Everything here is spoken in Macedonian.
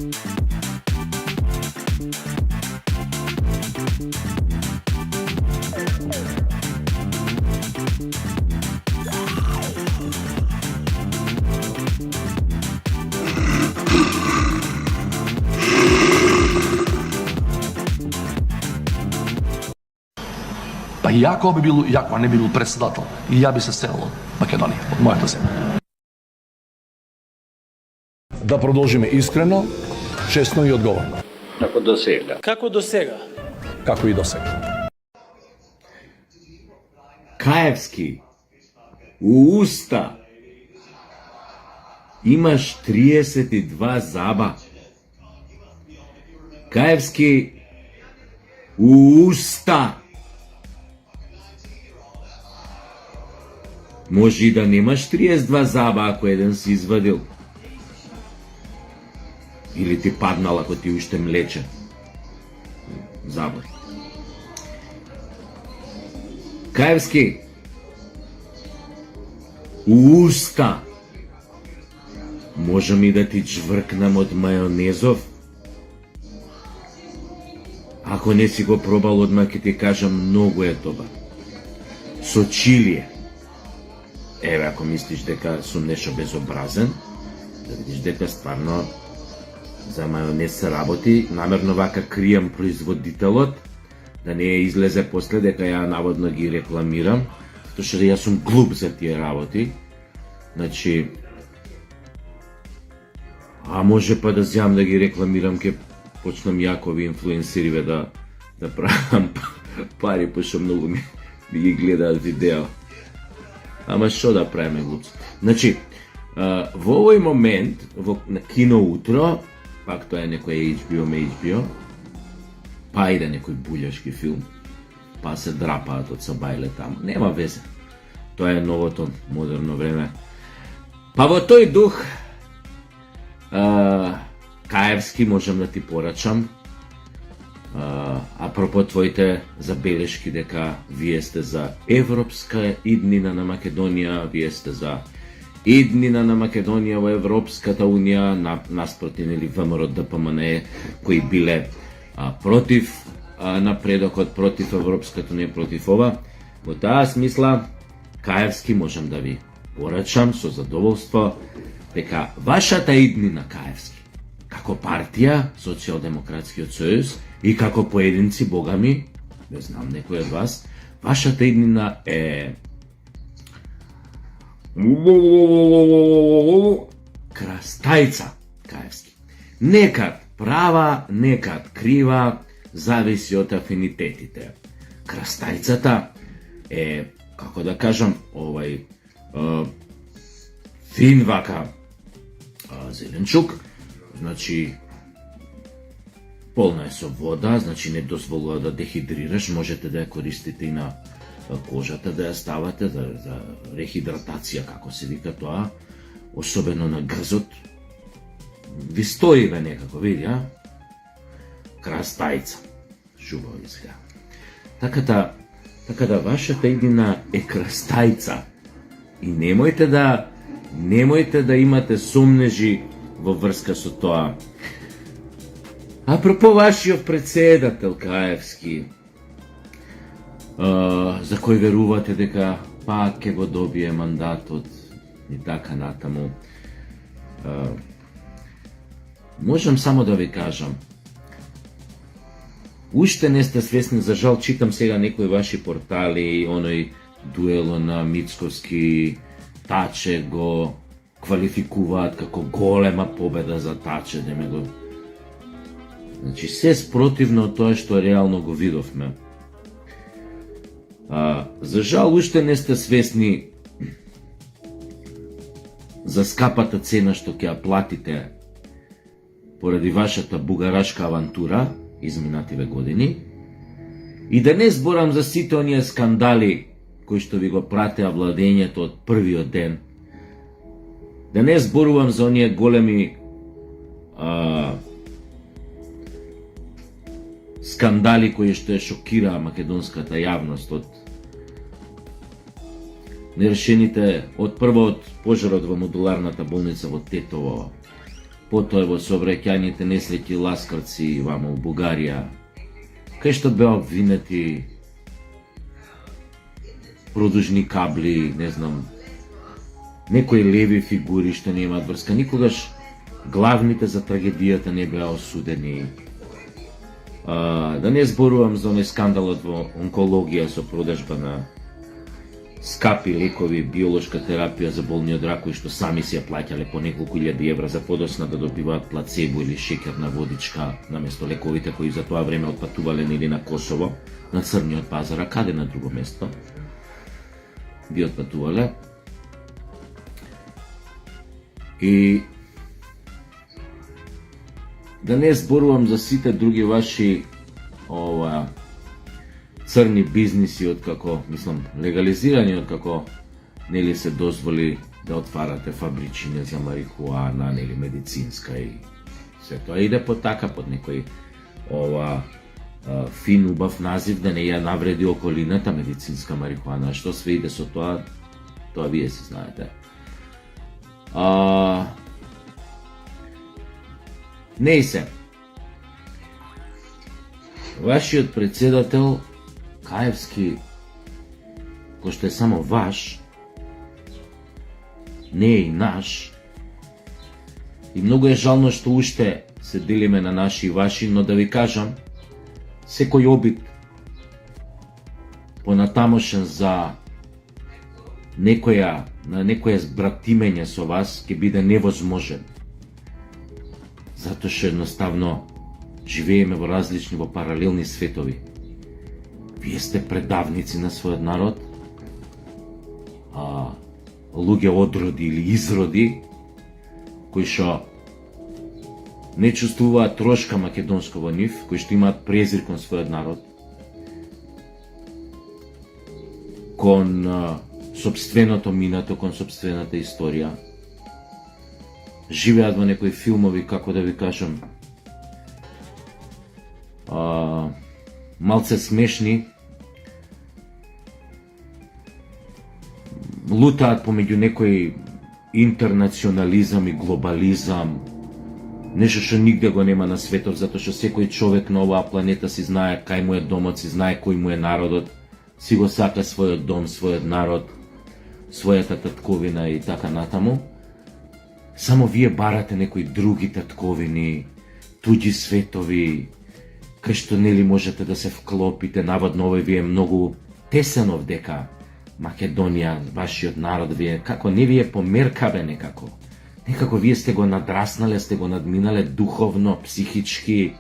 Pa i ako ne bi bil predsjedatelj, i ja bi se selil od Makedonije, od moje zemlje. Da продолжиме искрено, честно и одговорно. Како до сега. Како до сега? Како и до сега. Каевски, у уста имаш 32 заба. Каевски, у уста. Може и да немаш 32 заба ако еден си извадил. Или ти паднал ако ти уште млече. Забор. Каевски, у уста. Можам и да ти чвркнам од мајонезов. Ако не си го пробал одма ќе ти кажам, многу е добар. Со чилие. Еве, ако мислиш дека сум нешто безобразен, да видиш дека стварно за мајонез се работи, намерно вака кријам производителот, да не излезе после дека ја наводно ги рекламирам, затоа што јас сум глуп за тие работи. Значи, а може па да зјам да ги рекламирам, ке почнам јакови инфлуенсериве да правам пари, пошто многу ми ги гледаат видео. Ама што да правиме, глупци? Значи, во овој момент, на Кино утро, пак тоа е некој HBO, па и да некој булјашки филм, па се драпаат од сабајле таму. Нема везе. Тоа е новото модерно време. Па во тој дух, Каевски можам да ти порачам, апропо твоите забелешки дека вие сте за европска иднина на Македонија, вие сте за иднина на Македонија во Европската унија, наспроти нели ВМРО ДПМНЕ, кои биле против напредокот, против Европската унија, против ова. Во таа смисла, Каевски можам да ви порачам со задоволство дека вашата иднина, Каевски, како партија, Социјалдемократскиот сојуз, и како поединци, богами, не знам некој од вас, вашата иднина е крастајца, Каевски. Некад права, некад крива, зависи од афинитетите. Крастајцата е, како да кажам, фин вака зеленчук, значи полна е со вода, значи не дозволува да дехидрираш, можете да ја користите и на кожата, да ја ставате за рехидратација, како се вика тоа, особено на грзот. Ви стоиве некако, види, а? Крастајца. Жубаво изгледа. Така да вашата иднина е крастајца. И немојте да имате сомнежи во врска со тоа. Апропо вашиот председател Каевски, за кој верувате дека пак ќе го добие мандатот и така натаму, можам само да ви кажам, уште не сте свесни, за жал читам сега некои ваши портали, оној дуело на Мицковски, Таче го квалификуваат како голема победа за Таче, да ме го... Значи, се спротивно од тоа што реално го видовме. За жал, уште не сте свесни за скапата цена што ќе ја платите поради вашата бугарашка авантура изминативе години. И да не зборам за сите оние скандали кои што ви го пратеа владењето од првиот ден. Да не зборувам за оние големи скандали кои што ја шокираа македонската јавност од нерешените од пожарот во модуларната болница во Тетово, потоа во сообраќајните несреќи Ласкарци вамо у Бугарија, кај што беа обвинети продужни кабли, не знам, некои леви фигури што немаат врска. Никогаш главните за трагедијата не беа осудени. Да не зборувам за оној скандалот во онкологија со продажба на скапи лекови, биолошка терапија за болни од рак, кои што сами си ја плаќале по неколку илјади евра за подосна да добиваат плацебо или шеќерна водичка наместо лековите кои за тоа време отпатувале или на Косово, на црниот пазар, а каде на друго место би отпатувале. И да не зборувам за сите други ваши црни бизниси, откако, мислам, легализирани, откако нели се дозволи да отварате фабричине за марихуана, нели медицинска и се тоа иде по така, под некој фин, убав назив, да не ја навреди околината медицинска марихуана. Што све иде со тоа, тоа вие се знаете. Не и се. Вашиот председател Каевски, кој што е само ваш, не е и наш, и многу е жално што уште се делиме на наши и ваши, но да ви кажам, секој обид понатамошен за некоја збратимење со вас ќе биде невозможен. Затоа што едноставно живееме во различни, во паралелни светови. Вие сте предавници на својот народ, луѓе одроди или изроди, кои што не чувствуваат трошка македонско во нив, кои што имаат презир кон својот народ, кон сопственото минато, кон сопствената историја. Живеат во некои филмови, како да ви кажам, малце смешни, лутаат помеѓу некој интернационализам и глобализам, нешто што нигде го нема на светот, затоа што секој човек на оваа планета си знае кај му е домот, си знае кој му е народот, си го сака својот дом, својот народ, својата татковина и така натаму. Само вие барате некои други татковини, туѓи светови, кај што нели можете да се вклопите, наводно овој ви е многу тесен овдека. Македонија, вашиот народ, вие како не ви е померкаве некако. Некако вие сте го надраснале, сте го надминале духовно, психички,